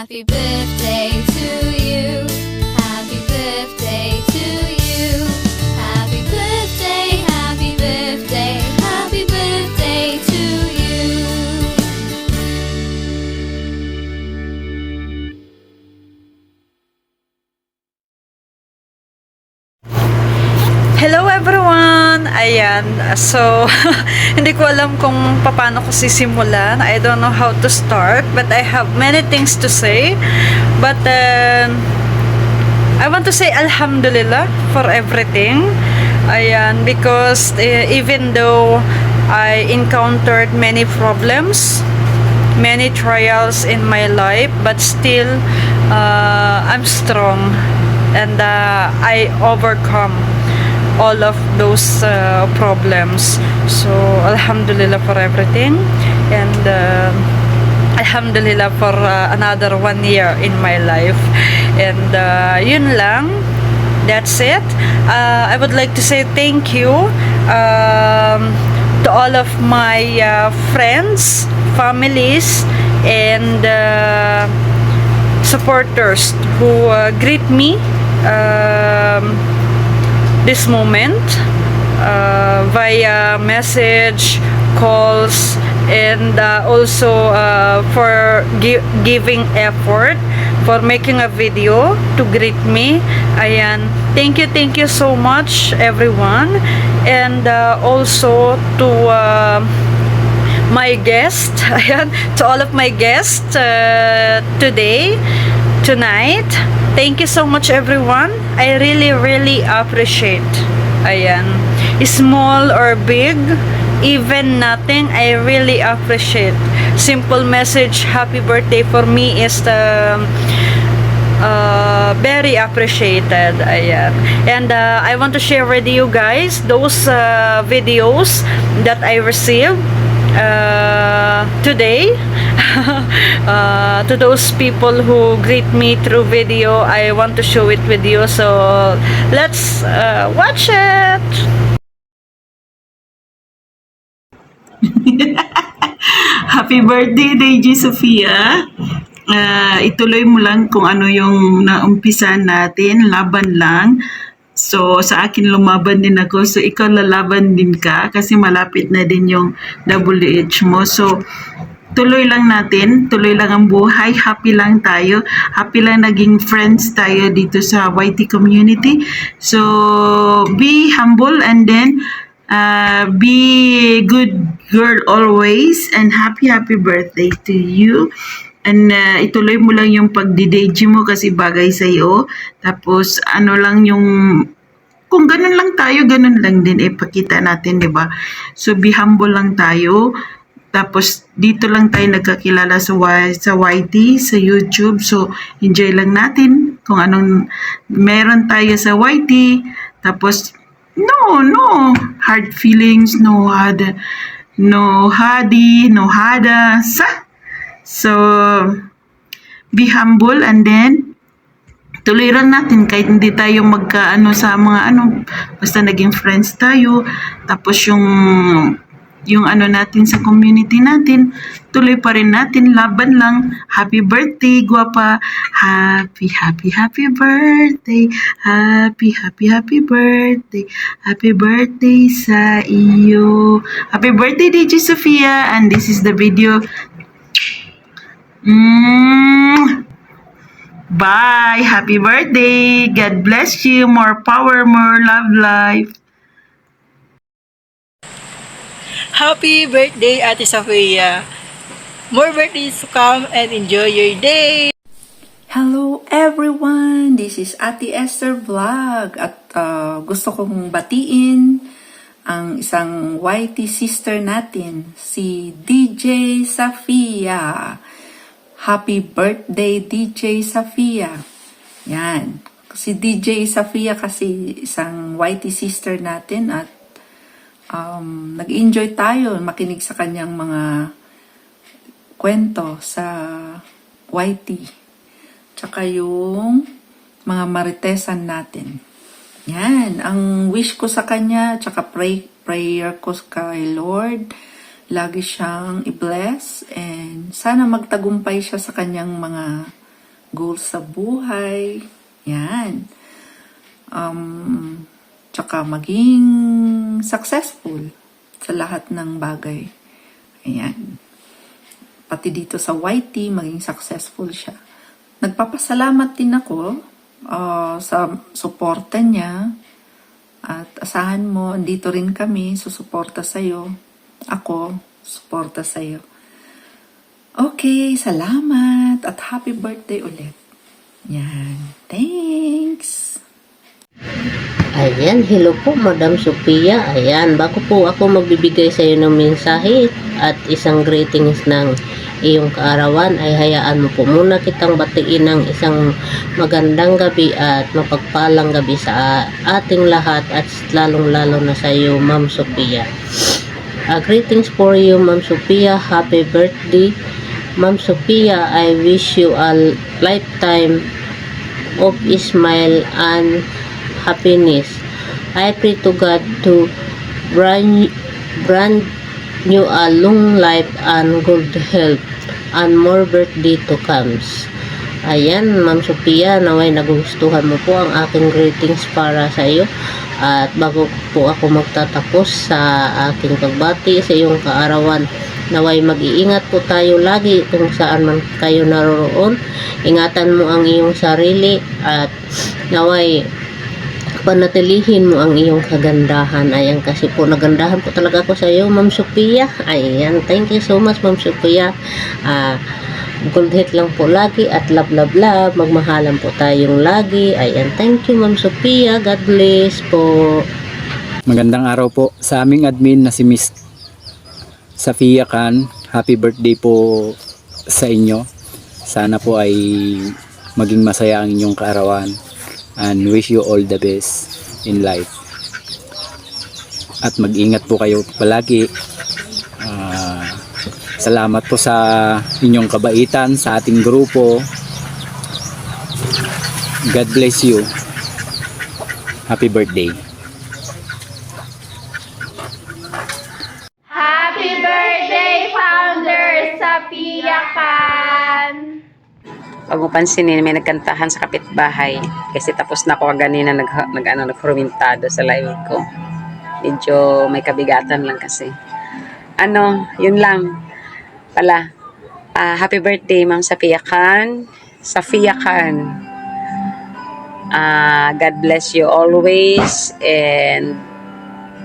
Happy birthday to you. Happy birthday to you. Happy birthday, happy birthday, happy birthday to you. Hello everyone! Ayan, so hindi ko alam kung paano ko sisimulan. I don't know how to start, but I have many things to say. But I want to say Alhamdulillah for everything. Ayan, because even though I encountered many problems, many trials in my life, but still I'm strong and I overcome all of those problems. So alhamdulillah for everything, and alhamdulillah for another 1 year in my life. And yun lang, that's it. I would like to say thank you to all of my friends, families, and supporters who greet me this moment via message, calls, and also for giving effort for making a video to greet me. Ayan, thank you so much everyone. And also to my guest, ayan, to all of my guests tonight. Thank you so much everyone. I really appreciate. Ayan. Small or big, even nothing, I really appreciate. Simple message, happy birthday for me is very appreciated. Ayan. And I want to share with you guys those videos that I received today. To those people who greet me through video, I want to show it with you, so let's watch it. Happy birthday, DJ Sofia. Ituloy mo lang kung ano yung naumpisan natin, laban lang. So, sa akin lumaban din ako. So, ikaw lalaban din ka kasi malapit na din yung WH mo. So, tuloy lang natin. Tuloy lang ang buhay. Happy lang tayo. Happy lang naging friends tayo dito sa YT community. So, be humble and then be good girl always. And happy birthday to you. And ituloy mo lang yung pagdi-DJ mo kasi bagay sa iyo. Tapos ano lang yung kung ganun lang tayo, ganun lang din ipakita natin, 'di ba? So be humble lang tayo. Tapos dito lang tayo nagkakilala sa YT, sa YouTube. So enjoy lang natin kung anong meron tayo sa YT. Tapos no hard feelings, no hada, no hada. So, be humble and then tuloy lang natin kahit hindi tayo magkaano sa mga basta naging friends tayo. Tapos yung ano natin sa community natin, tuloy pa rin natin, laban lang. Happy birthday, guwapa. Happy birthday. Happy birthday. Happy birthday sa iyo. Happy birthday, DJ Sofia. And this is the video. Bye. Happy birthday. God bless you. More power, more love life. Happy birthday, Ate Sofia. More birthdays to come and enjoy your day. Hello everyone! This is Ate Esther Vlog at gusto kong batiin ang isang YT sister natin, si DJ Sofia. Happy birthday, DJ Sofia. Yan. Si DJ Sofia kasi isang YT sister natin at nag-enjoy tayo makinig sa kanyang mga kwento sa YT. Tsaka yung mga maritesan natin. Yan. Ang wish ko sa kanya, tsaka prayer ko kay Lord, lagi siyang i-bless and sana magtagumpay siya sa kanyang mga goals sa buhay. Yan. Tsaka maging successful sa lahat ng bagay. Ayan. Pati dito sa YT, maging successful siya. Nagpapasalamat din ako sa suporta niya. At asahan mo, andito rin kami, susuporta sa'yo. Ako, suporta sa'yo. Okay, salamat at happy birthday ulit. Yan. Thanks! Ayan, hello po Madam Sophia. Ayan, bago po ako magbibigay sa iyo ng mensahe at isang greetings ng iyong kaarawan, ay hayaan mo po muna kitang batiin ng isang magandang gabi at mapagpalang gabi sa ating lahat at lalong-lalo na sa iyo, Ma'am Sophia. Greetings for you, Ma'am Sophia. Happy birthday. Ma'am Sophia, I wish you a lifetime of smile and happiness. I pray to God to grant you a long life and good health and more birthday to comes. Ayan, Ma'am Sophia, naway nagustuhan mo po ang aking greetings para sa iyo. At bago po ako magtatapos sa aking pagbati sa iyong kaarawan, naway mag-iingat po tayo lagi kung saan man kayo naroroon. Ingatan mo ang iyong sarili at naway panatilihin mo ang iyong kagandahan. Ayan, kasi po nagandahan po talaga ako sa iyo, Ma'am Sophia. Ayan, thank you so much, Ma'am Sophia. Gold hit lang po lagi at love, love, love. Magmahalan po tayong lagi. Ayan, thank you, Ma'am Sophia. God bless po. Magandang araw po sa aming admin na si Miss Safia Khan. Happy birthday po sa inyo. Sana po ay maging masaya ang inyong kaarawan. And wish you all the best in life. At mag-ingat po kayo palagi. Salamat po sa inyong kabaitan sa ating grupo. God bless you. Happy birthday. Happy birthday, Founder Safia Khan! Pag mo pansinin, may nagkantahan sa kapitbahay. Kasi tapos na ako ganina naghurumentado sa live ko. Medyo may kabigatan lang kasi. Yun lang pala. Happy birthday, Ma'am Safia Khan. Safia Khan. God bless you always. And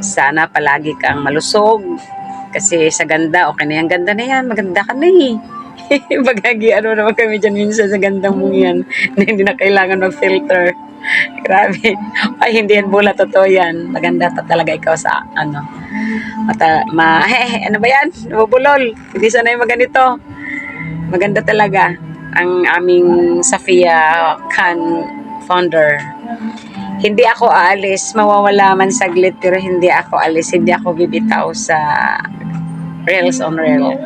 sana palagi kang malusog. Kasi sa ganda, okay na yan. Ganda na yan. Maganda ka na eh. Bagagi, naman kami dyan minsan sa gandang mong yan na hindi na kailangan mag-filter. Grabe. Ay, hindi yan bula, totoo yan. Maganda talaga ikaw sa ano ba yan? Nabubulol. Hindi sana yung maganito. Maganda talaga ang aming Safia Khan founder. Hindi ako aalis. Mawawala man saglit, pero hindi ako alis. Hindi ako bibitaw sa Reels on Reel.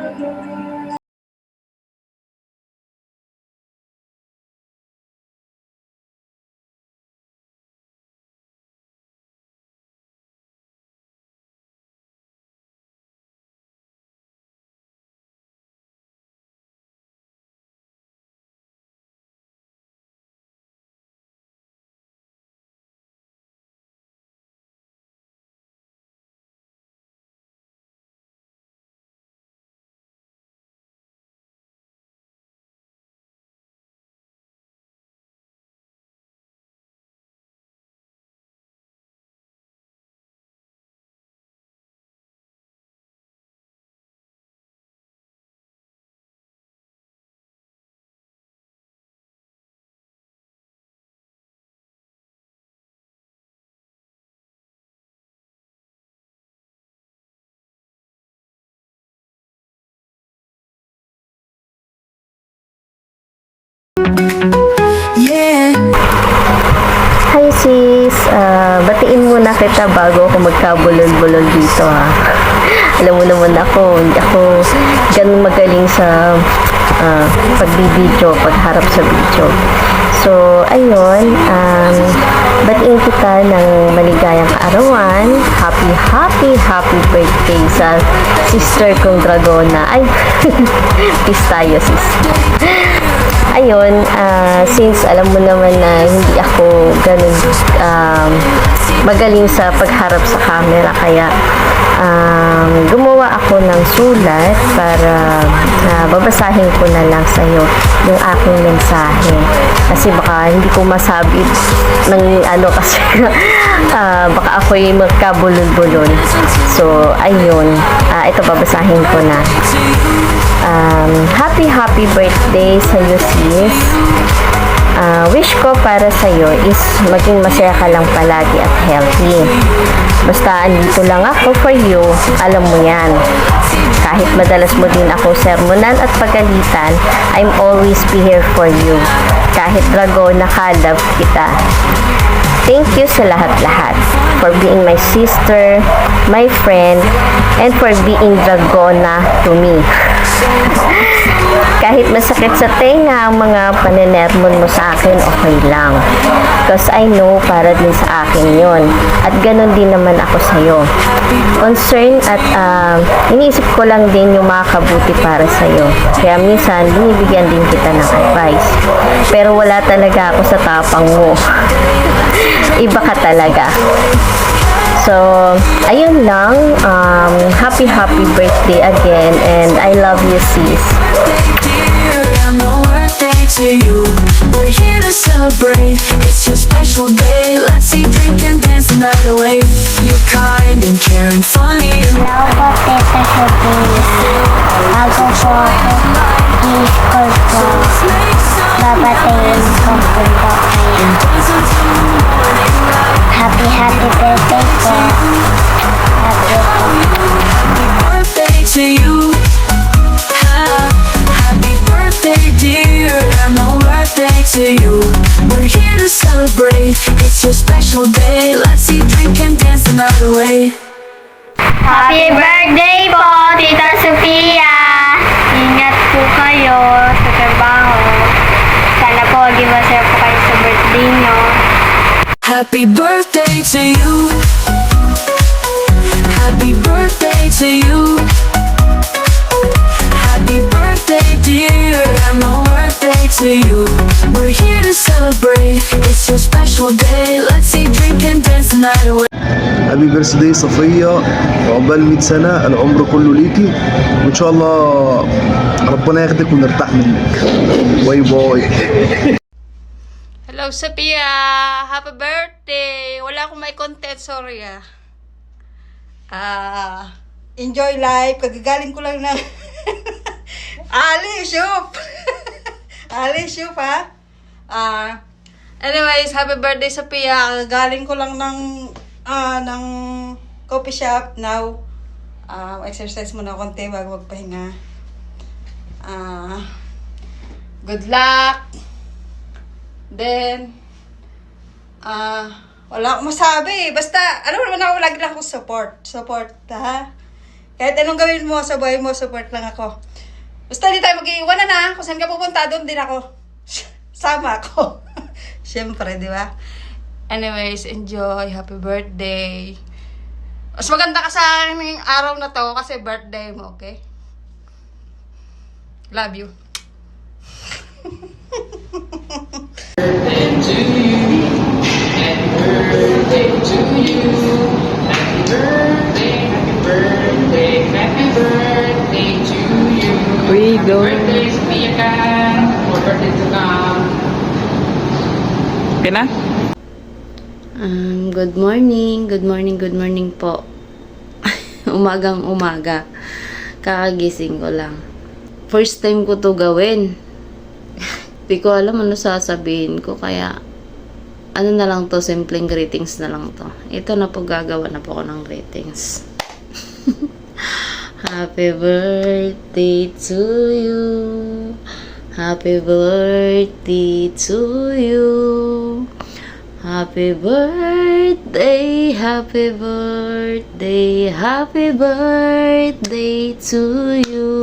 Hi sis, batiin muna kita bago ako magkabulol-bulol dito ha. Alam mo naman hindi ako ganun magaling sa pagbibideo, pagharap sa video. So, ayun, batiin kita ng maligayang kaarawan. Happy birthday sa sister kong Dragona. Ay, peace tayo sis. ayun, since alam mo naman na hindi ako ganun magaling sa pagharap sa camera, kaya gumawa ako ng sulat para babasahin ko na lang sa'yo yung aking mensahe. Kasi baka hindi ko masabi ng ano kasi baka ako'y magkabulol-bulol. So, ayun. Ito babasahin ko na. Happy birthday sa'yo, sis. Wish ko para sa'yo is maging masaya ka lang palagi at healthy. Basta andito lang ako for you, alam mo yan. Kahit madalas mo din ako sermonan at pagalitan, I'm always be here for you. Kahit drago, nakalove kita. Thank you sa lahat-lahat for being my sister, my friend, and for being dragona to me. Kahit masakit sa tenga ang mga panenermon mo sa akin, okay lang. Because I know para din sa akin yon. At ganun din naman ako sa'yo. Concern at iniisip ko lang din yung makakabuti para sa'yo. Kaya minsan, binibigyan din kita ng advice. Pero wala talaga ako sa tapang mo. Iba ka talaga. So, ayun lang. Happy birthday again. And I love you, sis. To you, we're here to celebrate. It's your special day. Let's eat, drink, and dance the night away. You're kind and caring, funny. Hello po, Tita Sophie. Bago po ako i-school po, babatayin ko po kayo. Happy birthday po. Birthday to you. Happy birthday, dear. And no birthday to you. We're here to celebrate. It's your special day. Let's eat, drink, and dance the night away. Happy birthday po, Tita Sofia! Ingat po kayo sa trabaho. Sana po maging masaya po kayo sa birthday nyo. Happy birthday to you. Happy birthday to you. Happy birthday, dear. And no birthday to you. We're here to celebrate. It's your special day. Let's eat, drink, and dance the night away. هابي بيرثداي صفية، عقبال 100 سنة، العمر كله ليكي، وإن شاء الله ربنا ياخدك ونرتاح منك. باي باي. Hello, Sophia! Happy birthday! Wala akong may content, sorry Enjoy life. Kagagaling ko lang na Ali, shoop! Ali, shoop, ha? Anyways, happy birthday, Sophia! Kagagaling ko lang ng coffee shop. Now, exercise muna konti bago magpahinga. Good luck! Then, wala akong masabi. Basta, alam mo naman ako, lagi lang akong support. Support, ha? Kahit anong gawin mo sa buhay mo, support lang ako. Basta di tayo mag-iiwanan, ha? Kung saan ka pupunta, doon din ako. Sama ako. Siyempre, di ba? Anyways, enjoy. Happy birthday. Mas maganda ka sa akin ngayong araw na to kasi birthday mo, okay? Love you. We go. Okay na? Good morning po. Umagang umaga. Kakagising ko lang. First time ko to gawin. Di ko alam ano sasabihin ko, kaya ano na lang to, simpleng greetings na lang to. Ito na po, gagawa na po ako ng greetings. Happy birthday to you. Happy birthday to you. Happy birthday, happy birthday, happy birthday to you.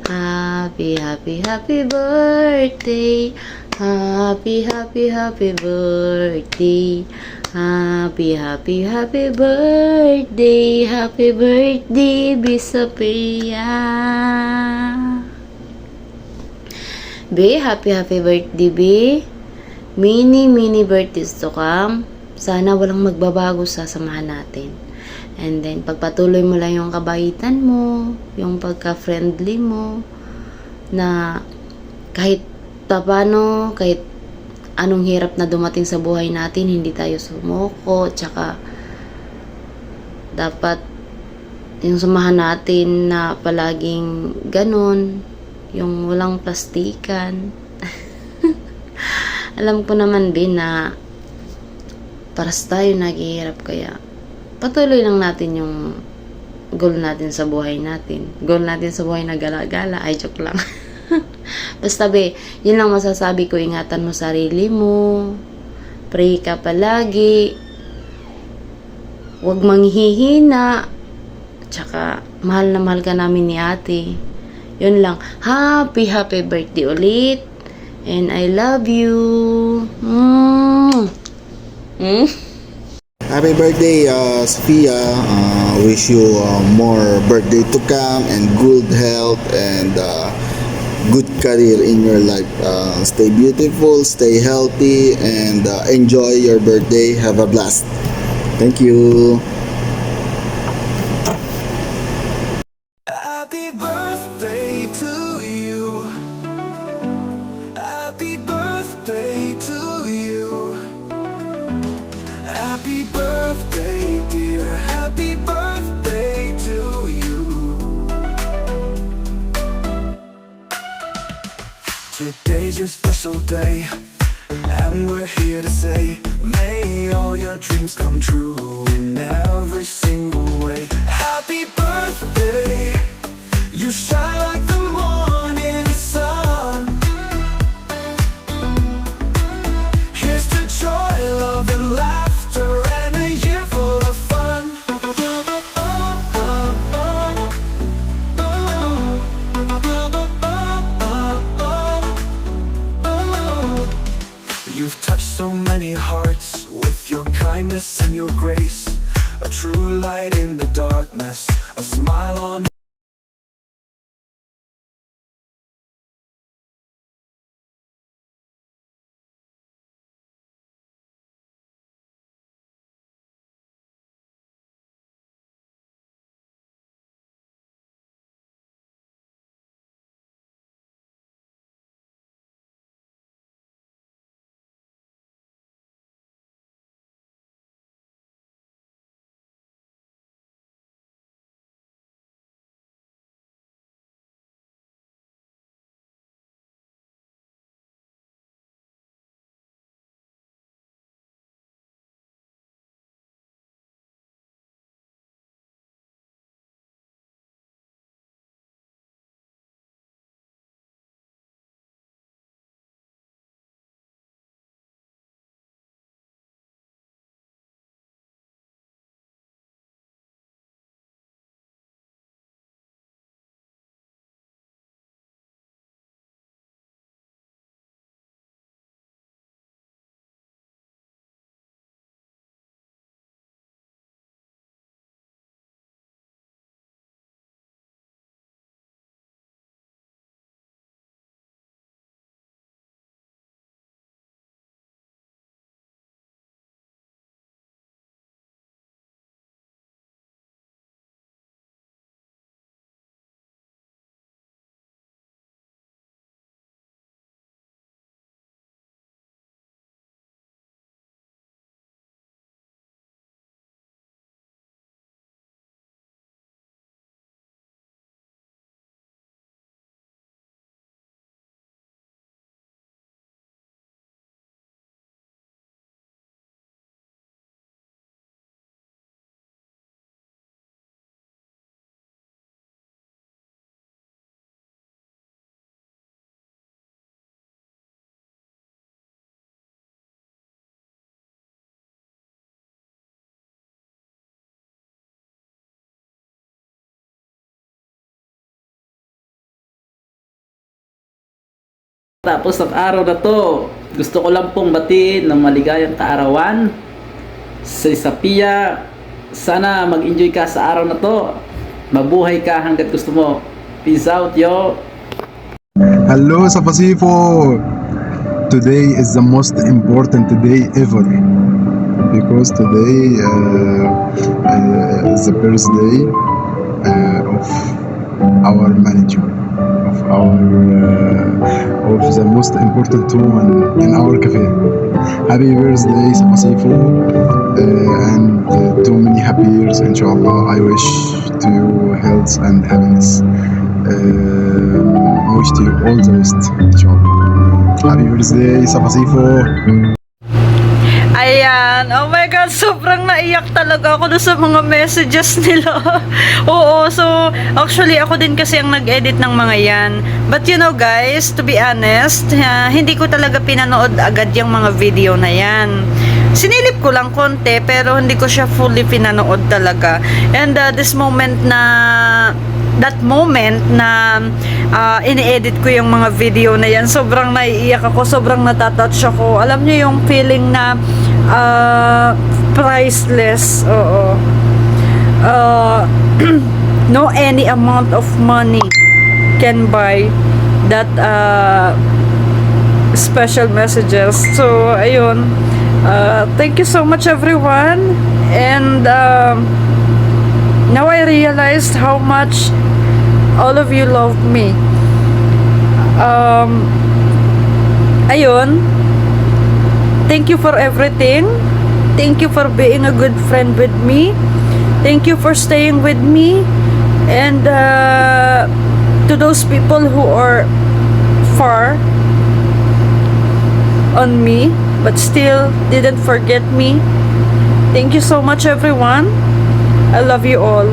Happy birthday. Happy birthday. Happy birthday. Happy birthday, Bisapia. Be, happy birthday, Be. Many birthdays to come. Sana walang magbabago sa samahan natin. And then, pagpatuloy mo lang yung kabaitan mo, yung pagka-friendly mo, na kahit paano, kahit anong hirap na dumating sa buhay natin, hindi tayo sumuko, tsaka dapat yung samahan natin na palaging ganun, yung walang plastikan. Alam ko naman din na paras tayo naghihirap, kaya patuloy lang natin yung goal natin sa buhay natin. Goal natin sa buhay na gala-gala. Ay, joke lang. Basta be, yun lang masasabi ko, ingatan mo sarili mo. Pray ka palagi. Huwag manghihina. Tsaka, mahal na mahal ka namin ni ate. Yun lang. Happy birthday ulit. And I love you. Happy birthday, Sophia. Wish you more birthday to come and good health and good career in your life. Stay beautiful, stay healthy, and enjoy your birthday. Have a blast. Thank you. Happy birthday to you. Happy birthday to you. Happy birthday, dear. Happy birthday to you. Today's your special day, and we're here to say, may all your dreams come true in every single way. Happy birthday, you shine like the morning sun. Here's to joy, love, and laughter, and a year full of fun. You've touched so many hearts with your kindness and your grace. A true light in the darkness, a smile on Tapos ang araw na to, gusto ko lang pong batiin ng maligayang kaarawan sa Sophia. Sana mag-enjoy ka sa araw na to. Mabuhay ka hanggat gusto mo. Peace out, yo! Hello sa Pacifico. Today is the most important day ever because today is the birthday of our manager, of the most important woman in our cafe. Happy birthday sa Pacifico, and too many happy years inshallah. I wish to you health and happiness. I wish to you all the best inshallah. Happy birthday sa Pacifico. Ayan. Oh my God, sobrang naiyak talaga ako doon sa mga messages nila. Oo, so actually ako din kasi ang nag-edit ng mga yan. But you know guys, to be honest, hindi ko talaga pinanood agad yung mga video na yan. Sinilip ko lang konti pero hindi ko siya fully pinanood talaga. And that moment na ini-edit ko yung mga video na yan, sobrang naiiyak ako, sobrang natatouch ako. Alam niyo yung feeling na priceless. Oo. No any amount of money can buy that special messages. So ayun, thank you so much everyone, and now I realized how much all of you love me. Ayun, thank you for everything. Thank you for being a good friend with me. Thank you for staying with me. And to those people who are far on me but still didn't forget me, thank you so much everyone. I love you all.